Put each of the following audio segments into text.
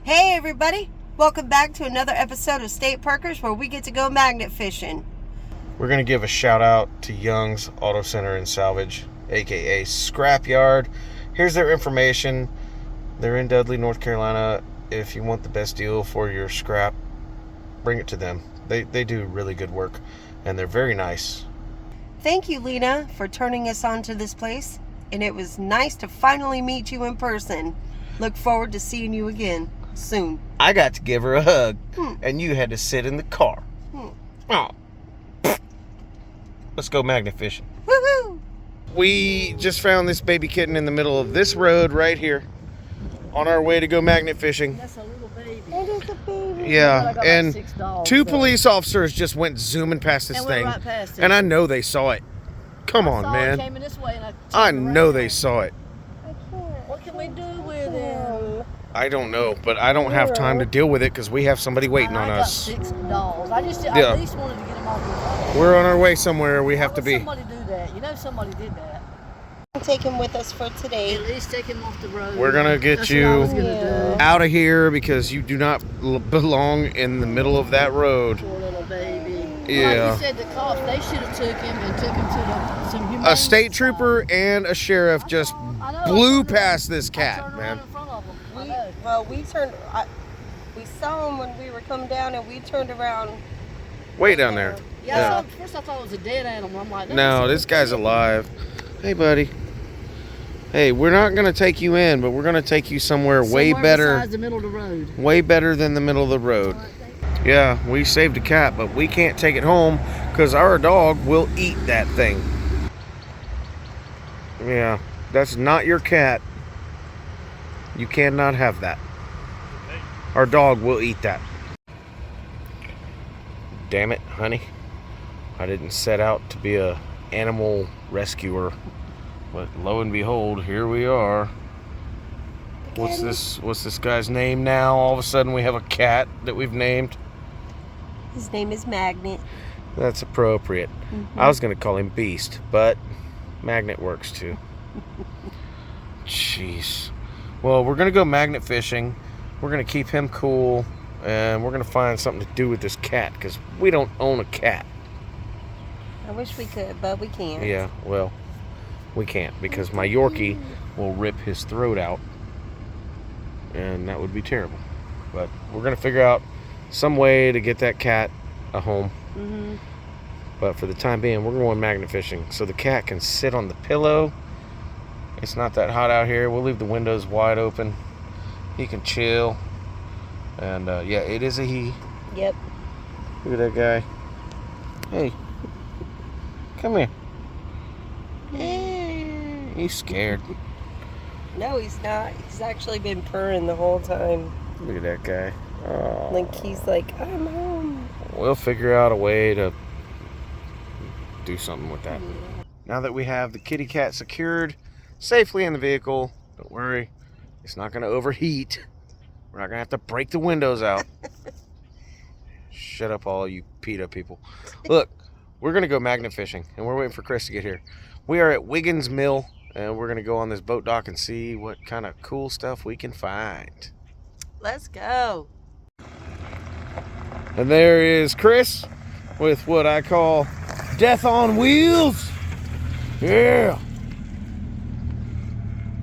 Hey everybody, welcome back to another episode of State Parkers where we get to go magnet fishing. We're going to give a shout out to Young's Auto Center and Salvage, aka Scrapyard. Here's their information. They're in Dudley, North Carolina. If you want the best deal for your scrap, bring it to them. They do really good work and they're very nice. Thank you, Lena, for turning us on to this place, and it was nice to finally meet you in person. Look forward to seeing you again soon. I got to give her a hug, and you had to sit in the car. Oh. Let's go magnet fishing. Woohoo! We just found this baby kitten in the middle of this road right here on our way to go magnet fishing. That's a little baby. It is a baby. Yeah, Like and 6 dogs, two police officers just went zooming past this and thing. went right past it. And I know they saw it. Come on, I man. Came in this way and I turned know around. they saw it. What can we do with him? I don't know, but I don't have time to deal with it because we have somebody waiting on I got us. 6 dogs. I Yeah. at least wanted to get him off the road. We're on our way somewhere. We have Why to would be. Somebody do that. You know somebody did that. Take him with us for today. At least take him off the road. We're gonna get That's what I was you gonna do. out of here because you do not belong in the middle of that road. Poor little baby. Yeah. Like you said, the cops, they should have took him and took him to some humane A state society. trooper and a sheriff just I know, I blew turned past around- this I cat, turned man. around in front of him. I know. We saw him when we were coming down, and we turned around. Way down there. Yeah, at first I thought it was a dead animal. I'm like, No, this guy's alive. Hey, buddy. Hey, we're not gonna take you in, but we're gonna take you somewhere way better. Besides the middle of the road. Way better than the middle of the road. Yeah, we saved a cat, but we can't take it home because our dog will eat that thing. Yeah, that's not your cat. You cannot have that. Our dog will eat that. Damn it, honey. I didn't set out to be a animal rescuer. But lo and behold, here we are. What's this guy's name now? All of a sudden we have a cat that we've named. His name is Magnet. That's appropriate. I was gonna call him Beast, but Magnet works too. Jeez. Well, we're gonna go magnet fishing. We're gonna keep him cool, and we're gonna find something to do with this cat because we don't own a cat. I wish we could, but we can't. Yeah, well, we can't because my Yorkie will rip his throat out, and that would be terrible. But we're gonna figure out some way to get that cat a home. But for the time being, we're going magnet fishing so the cat can sit on the pillow. It's not that hot out here. We'll leave the windows wide open. He can chill. And yeah, it is a he. Yep. Look at that guy. Hey, come here. He's scared. No, he's not. He's actually been purring the whole time. Look at that guy. Oh. Like he's like, I'm home. We'll figure out a way to do something with that. Now that we have the kitty cat secured safely in the vehicle, don't worry, it's not going to overheat. We're not going to have to break the windows out. Shut up, all you PETA people. Look, we're going to go magnet fishing, and we're waiting for Chris to get here. We are at Wiggins Mill, and we're going to go on this boat dock and see what kind of cool stuff we can find. Let's go. And there is Chris with what I call death on wheels. Yeah.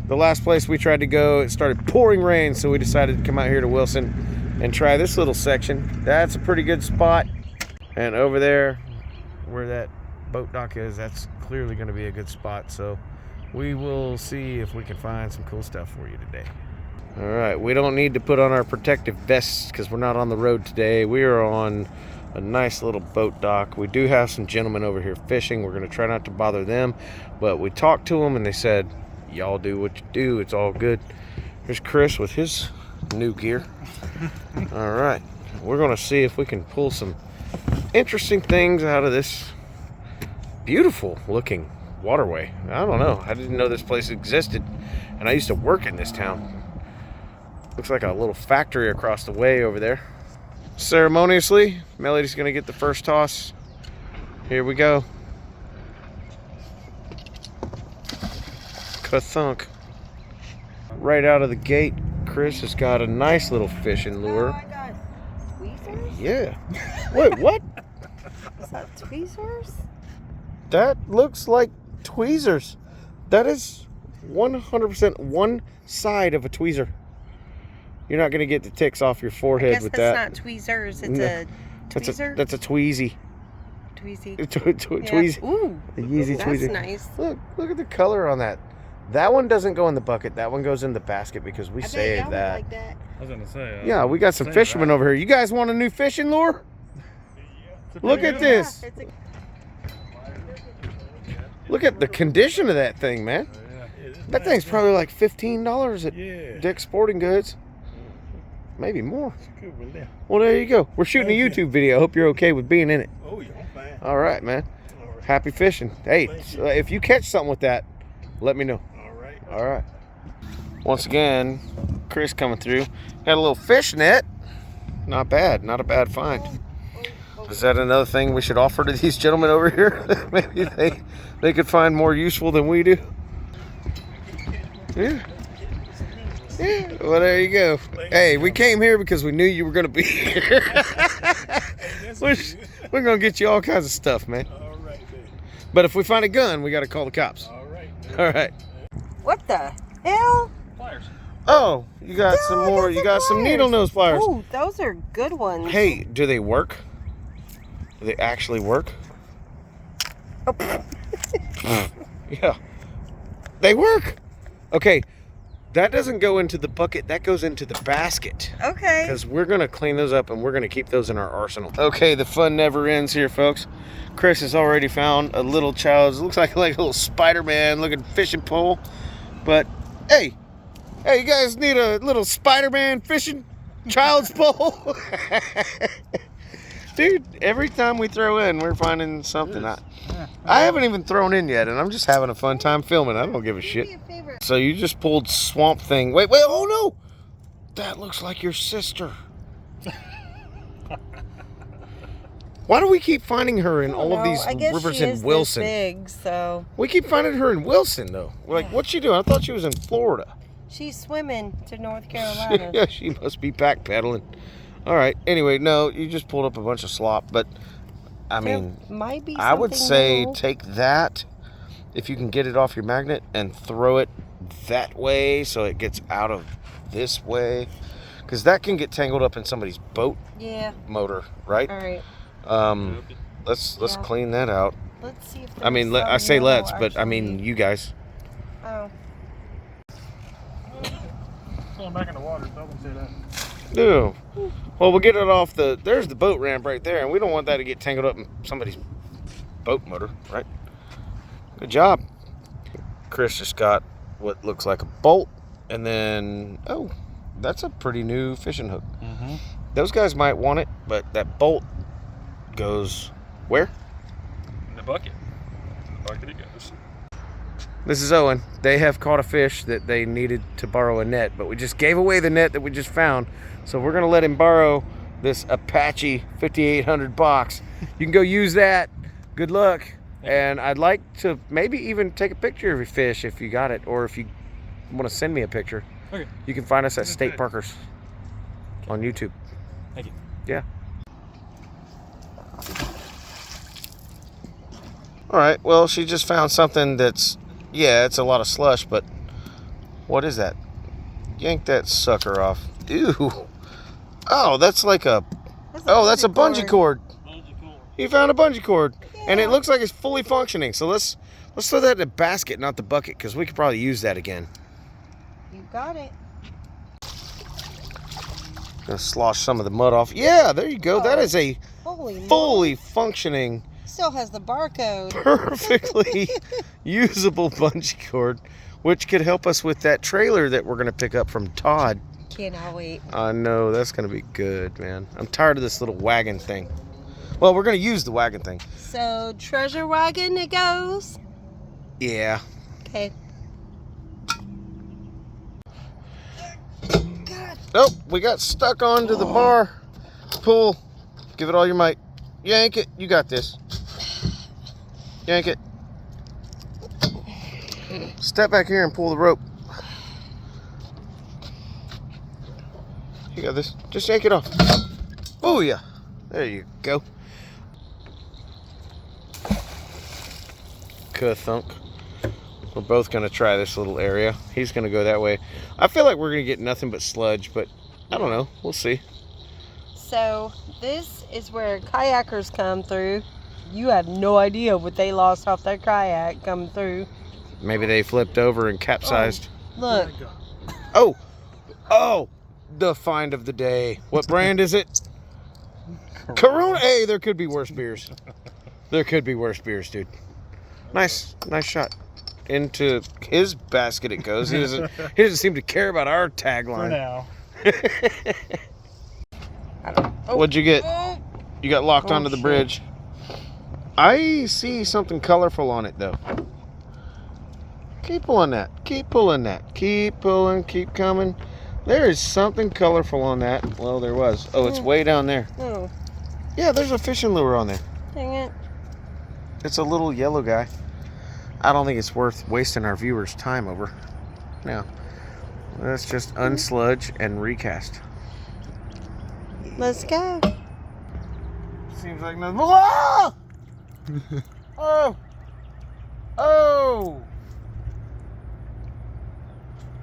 The last place we tried to go, it started pouring rain, so we decided to come out here to Wilson and try this little section. That's a pretty good spot. And over there, where that boat dock is, that's clearly going to be a good spot. So we will see if we can find some cool stuff for you today. All right, we don't need to put on our protective vests because we're not on the road today. We are on a nice little boat dock. We do have some gentlemen over here fishing. We're going to try not to bother them, but we talked to them and they said, y'all do what you do. It's all good. Here's Chris with his new gear. All right, we're going to see if we can pull some interesting things out of this beautiful looking waterway. I don't know. I didn't know this place existed, and I used to work in this town. Looks like a little factory across the way over there. Ceremoniously, Melody's gonna get the first toss. Here we go. Ka-thunk. Right out of the gate, Chris has got a nice little fishing Oh, lure. I got tweezers? Yeah. Wait, what? Is that tweezers? That looks like tweezers. That is 100% one side of a tweezer. You're not going to get the ticks off your I forehead guess with that's that. not tweezers. It's No, a tweezer. That's a tweezy. Tweezy. Yeah. Tweezy. Ooh, A Yeezy that's tweezer. nice. Look at the color on that. That one doesn't go in the bucket. That one goes in the basket because we I bet saved y'all that. would like that. I was gonna say. Yeah, we got some save fishermen that. over here. You guys want a new fishing lure? Look at this. Yeah, it's Look at the condition of that thing, man. That thing's probably like $15 at Dick's Sporting Goods. Maybe more. Well, there you go. We're shooting a YouTube video. Hope you're okay with being in it. Oh, yeah, I'm fine. All right, man. Happy fishing. Hey, if you catch something with that, let me know. All right. All right. Once again, Chris coming through. Got a little fish net. Not bad. Not a bad find. Is that another thing we should offer to these gentlemen over here? Maybe they could find more useful than we do. Yeah. Yeah. Well, there you go. Hey, we came here because we knew you were going to be here. We're going to get you all kinds of stuff, man. All right, baby. But if we find a gun, we got to call the cops. All right. All right. What the hell? Pliers. Oh, you got some more. those You are got some pliers. needle nose pliers. Oh, those are good ones. Hey, do they work? Do they actually work? Yeah. They work. Okay. That doesn't go into the bucket. That goes into the basket. Okay. Because we're going to clean those up and we're going to keep those in our arsenal. Okay, the fun never ends here, folks. Chris has already found a little child's, looks like a little Spider-Man looking fishing pole. But, hey, you guys need a little Spider-Man fishing child's pole? Dude, every time we throw in, we're finding something. I haven't even thrown in yet, and I'm just having a fun time filming. I don't give a shit. So you just pulled Swamp Thing. Wait, oh no! That looks like your sister. Why do we keep finding her in all of these rivers in Wilson? Big, so We keep finding her in Wilson, though. Like, what's she doing? I thought she was in Florida. she's swimming to North Carolina. Yeah, she must be backpedaling. All right. Anyway, no, you just pulled up a bunch of slop, but I mean, might be. I would something say new. take that if you can get it off your magnet and throw it that way so it gets out of this way, because that can get tangled up in somebody's boat Yeah. motor, right? All right. Let's Yeah. clean that out. Let's see if. I mean, I say let's, but I mean you guys. Oh. Going back in the water, so I wouldn't say that. No. Well, we'll get it off there's the boat ramp right there, and we don't want that to get tangled up in somebody's boat motor, right? Good job. Chris just got what looks like a bolt, and then, oh, that's a pretty new fishing hook. Mm-hmm. Those guys might want it, but that bolt goes where? In the bucket. In the bucket it goes. This is Owen. They have caught a fish that they needed to borrow a net, but we just gave away the net that we just found. So we're going to let him borrow this Apache 5800 box. You can go use that. Good luck. And I'd like to maybe even take a picture of your fish if you got it, or if you want to send me a picture. Okay. You can find us at State Okay. Parkers on YouTube. Thank you. Yeah. All right. Well, she just found something that's, yeah, it's a lot of slush, but what is that? Yank that sucker off. Ew. Oh, that's like a, that's a bungee cord. He found a bungee cord, and it looks like it's fully functioning. So let's throw that in the basket, not the bucket, because we could probably use that again. You got it. Gonna slosh some of the mud off. Yeah, there you go. That is a Holy fully functioning, Still has the barcode. perfectly usable bungee cord, which could help us with that trailer that we're gonna pick up from Todd. Cannot wait. I know, that's gonna be good, man. I'm tired of this little wagon thing. Well, we're gonna use the wagon thing. So treasure wagon it goes. Yeah. Okay. Nope, we got stuck onto the bar. Pull. Give it all your might. Yank it. You got this. Yank it. Step back here and pull the rope. You got this. Just yank it off. Oh, yeah. There you go. Ka-thunk. We're both going to try this little area. He's going to go that way. I feel like we're going to get nothing but sludge, but I don't know. We'll see. So this is where kayakers come through. You have no idea what they lost off their kayak coming through. Maybe they flipped over and capsized. Look. Oh. Oh. The find of the day. What brand is it? Corona. Hey, there could be worse beers. There could be worse beers, dude. Nice shot. Into his basket it goes. He doesn't seem to care about our tagline. For now. What'd you get? Oh. You got locked onto the Shit. bridge. I see something colorful on it though. Keep pulling that. Keep pulling that. Keep pulling. Keep coming. There is something colorful on that. Well, there was. Oh, it's way down there. Oh, Yeah, there's a fishing lure on there. dang it. It's a little yellow guy. I don't think it's worth wasting our viewers' time over. No. Let's just unsludge and recast. Let's go. Seems like nothing. Whoa! Oh! Oh!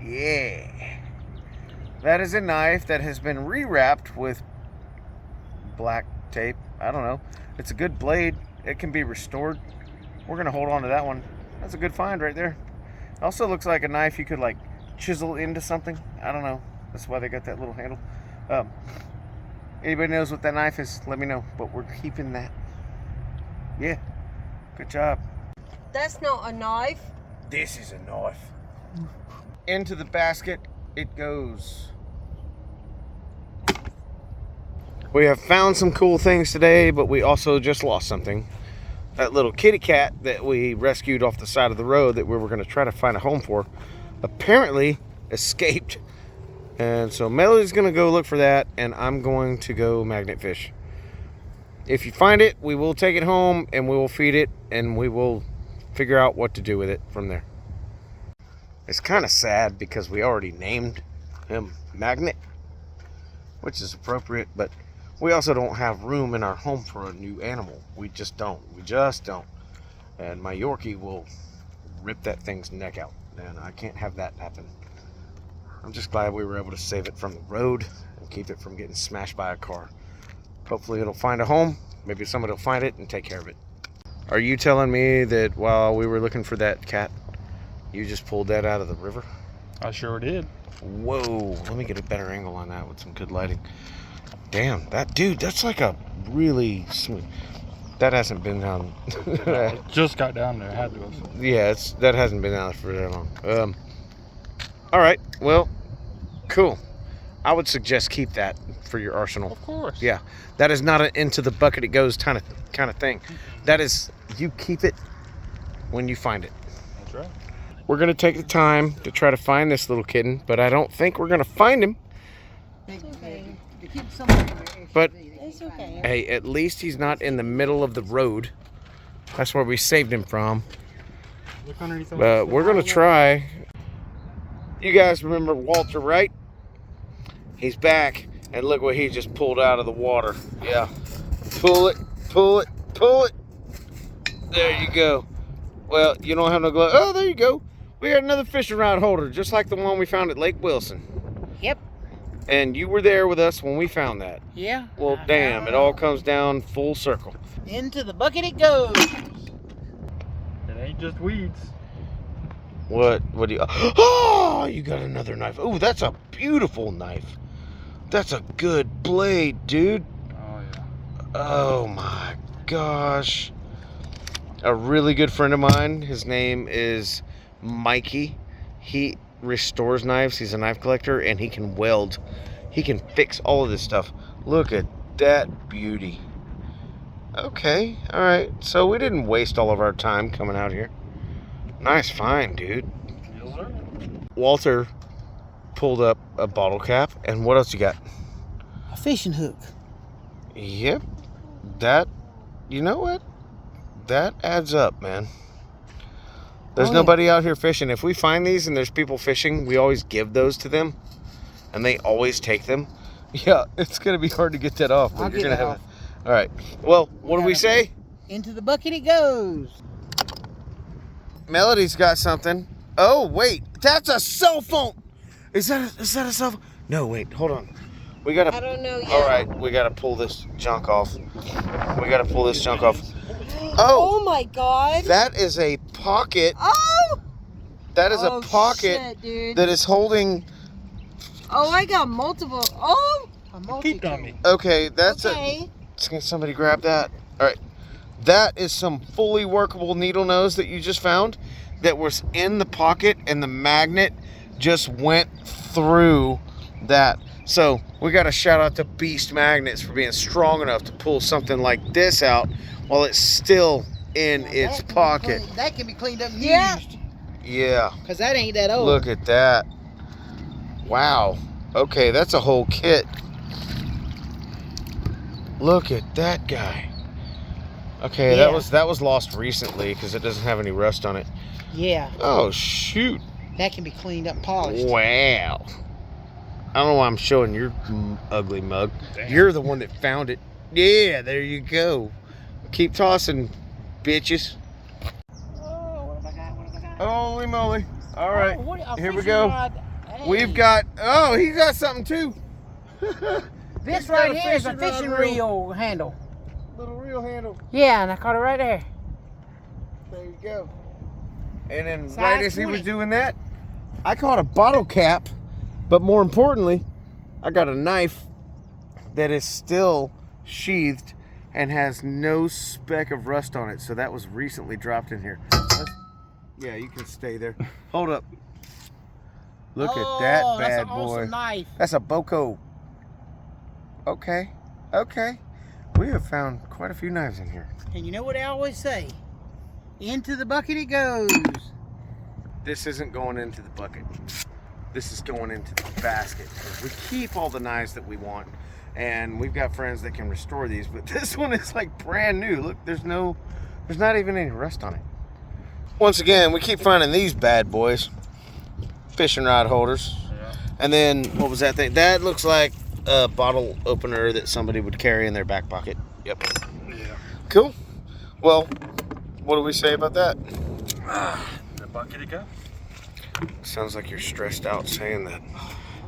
Yeah. That is a knife that has been rewrapped with black tape. I don't know. It's a good blade. It can be restored. We're going to hold on to that one. That's a good find right there. It also looks like a knife you could like chisel into something. I don't know. That's why they got that little handle. Anybody knows what that knife is, let me know. But we're keeping that. Yeah. Good job. That's not a knife. This is a knife. Into the basket it goes. We have found some cool things today, but we also just lost something. That little kitty cat that we rescued off the side of the road that we were going to try to find a home for apparently escaped. And so Melody's going to go look for that, and I'm going to go magnet fish. If you find it, we will take it home and we will feed it, and we will figure out what to do with it from there. It's kind of sad because we already named him Magnet, which is appropriate, but we also don't have room in our home for a new animal. We just don't. And my Yorkie will rip that thing's neck out, and I can't have that happen. I'm just glad we were able to save it from the road and keep it from getting smashed by a car. Hopefully it'll find a home. Maybe somebody will find it and take care of it. Are you telling me that while we were looking for that cat, you just pulled that out of the river? I sure did. Whoa, let me get a better angle on that with some good lighting. Damn, that's like a really smooth. That hasn't been down. It just got down there. Had to have. Yeah, that hasn't been down for that long. All right, well, cool. I would suggest keep that for your arsenal. Of course. Yeah, that is not an into the bucket it goes kind of thing. That is, you keep it when you find it. That's right. We're gonna take the time to try to find this little kitten, but I don't think we're gonna find him. But It's okay. hey, at least he's not in the middle of the road. That's where we saved him from. Look underneath. But we're gonna try. You guys remember Walter, right? He's back, and look what he just pulled out of the water. Yeah, pull it, pull it, pull it. There you go. Well, you don't have no glove. Oh, there you go. We got another fishing rod holder, just like the one we found at Lake Wilson. Yep. And you were there with us when we found that. Yeah. Well, damn, it all comes down full circle. Into the bucket it goes. It ain't just weeds. What do you... Oh, you got another knife. Oh, that's a beautiful knife. That's a good blade, dude. Oh yeah. Oh my gosh. A really good friend of mine, his name is Mikey. He restores knives. He's a knife collector, and he can weld. He can fix all of this stuff. Look at that beauty. Okay, all right. So we didn't waste all of our time coming out here. Nice find, dude. Yes, sir. Walter pulled up a bottle cap, and what else you got? A fishing hook. Yep. That, you know what? That adds up, man. There's nobody out here fishing. If we find these and there's people fishing, we always give those to them, and they always take them. Yeah, it's gonna be hard to get that off, but I'll you're get gonna it have off. it. All right. Well, what do we say? Into the bucket it goes. Melody's got something. Oh wait, that's a cell phone. Is that a cell phone? No, wait, hold on. We gotta. I don't know yet. All right, we gotta pull this junk off. We gotta pull this junk off. Oh my God. That is a pocket. Oh. That is Oh, a pocket shit, dude. that is holding. Oh, I got multiple. Oh. Keep on me. Okay, that's Okay. Can somebody grab that? All right. That is some fully workable needle nose that you just found that was in the pocket, and the magnet just went through that. So we got to shout out to Beast Magnets for being strong enough to pull something like this out while it's still in its pocket. That can be cleaned up and Yeah. used. Yeah. Because that ain't that old. Look at that. Wow. Okay, that's a whole kit. Look at that guy. Okay, Yeah. that was lost recently because it doesn't have any rust on it. Yeah. Oh shoot! That can be cleaned up and polished. Wow. I don't know why I'm showing your ugly mug. Damn. You're the one that found it. Yeah, there you go. Keep tossing, bitches. Oh, what have I got? What have I got? Holy moly! All right, here we fishing go. rod. Hey. We've got. Oh, he got something too. This He's right got a here is a fishing fishing rod reel handle. Little reel handle. Yeah, and I caught it right there. There you go. And then Size right as he was 20. doing that, I caught a bottle cap, but more importantly, I got a knife that is still sheathed and has no speck of rust on it. So that was recently dropped in here. Yeah, you can stay there. Hold up. Look at that Oh, that's bad an boy. awesome knife. That's a Boko. Okay, okay. We have found quite a few knives in here. And you know what I always say? Into the bucket it goes. This isn't going into the bucket. This is going into the basket. We keep all the knives that we want, and we've got friends that can restore these, but this one is like brand new. Look, there's not even any rust on it. Once again, we keep finding these bad boys. Fishing rod holders. Yeah. And then, what was that thing? That looks like a bottle opener that somebody would carry in their back pocket. Yep. Yeah. Cool. Well, what do we say about that? The bucket it go. Sounds like you're stressed out saying that.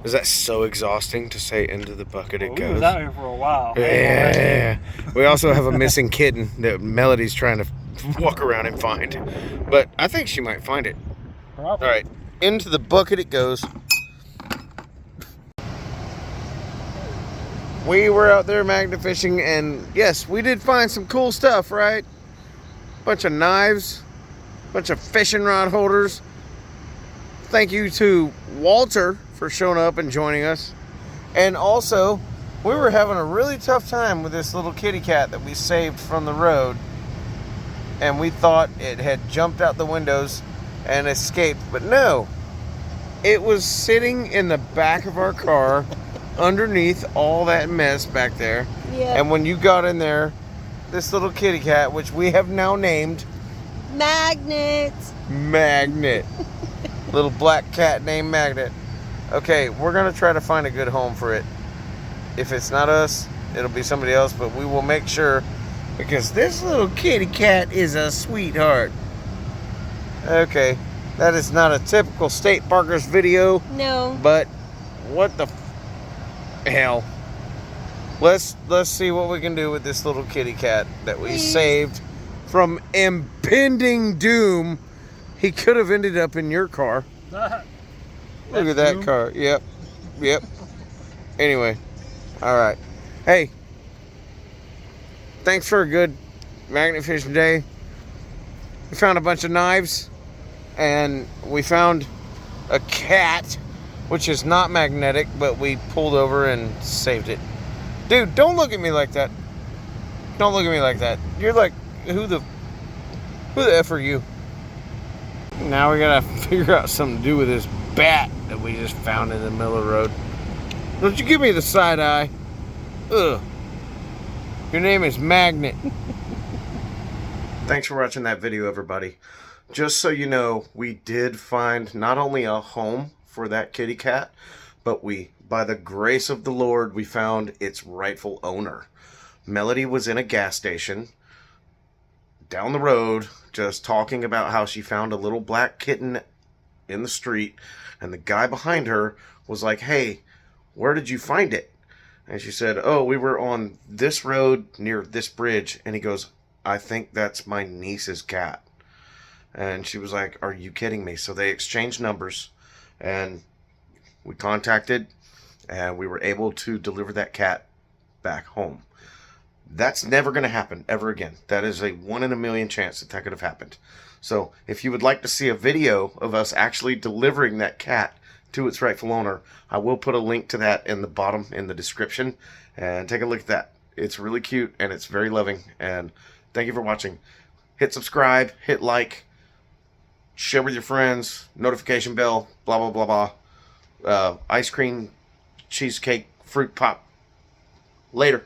Is that so exhausting to say into the bucket it We goes? was out here for a while. Yeah. We also have a missing kitten that Melody's trying to walk around and find. But I think she might find it. Probably. All right. Into the bucket it goes. We were out there magnet fishing, and yes, we did find some cool stuff, right? Bunch of knives, bunch of fishing rod holders. Thank you to Walter for showing up and joining us. And also, we were having a really tough time with this little kitty cat that we saved from the road. And we thought it had jumped out the windows and escaped, but no. It was sitting in the back of our car underneath all that mess back there. Yeah. And when you got in there, this little kitty cat, which we have now named Magnets. Magnet. Little black cat named Magnet. Okay, we're gonna try to find a good home for it. If it's not us, it'll be somebody else, but we will make sure, because this little kitty cat is a sweetheart. Okay, that is not a typical State Parkers video, No. but what the hell? Let's see what we can do with this little kitty cat that we Please. saved from impending doom. He could have ended up in your car. Look at that car. Yep. Anyway, all right. Hey, thanks for a good magnet fishing day. We found a bunch of knives, and we found a cat, which is not magnetic, but we pulled over and saved it. Dude, don't look at me like that. Don't look at me like that. You're like, who the F are you? Now we gotta figure out something to do with this bat that we just found in the middle of the road. Don't you give me the side eye. Ugh. Your name is Magnet. Thanks for watching that video, everybody. Just so you know, we did find not only a home for that kitty cat, but we by the grace of the Lord, we found its rightful owner. Melody was in a gas station down the road just talking about how she found a little black kitten in the street, and the guy behind her was like, "Hey, where did you find it?" And she said, "Oh, we were on this road near this bridge." And he goes, "I think that's my niece's cat." And she was like, "Are you kidding me?" So they exchanged numbers, and we contacted, and we were able to deliver that cat back home. That's never going to happen ever again. That is a 1 in a million chance that could have happened. So if you would like to see a video of us actually delivering that cat to its rightful owner, I will put a link to that in the bottom in the description, and take a look at that. It's really cute and it's very loving. And thank you for watching. Hit subscribe, hit like, share with your friends, notification bell, blah blah blah blah. Ice cream, cheesecake, fruit pop. Later.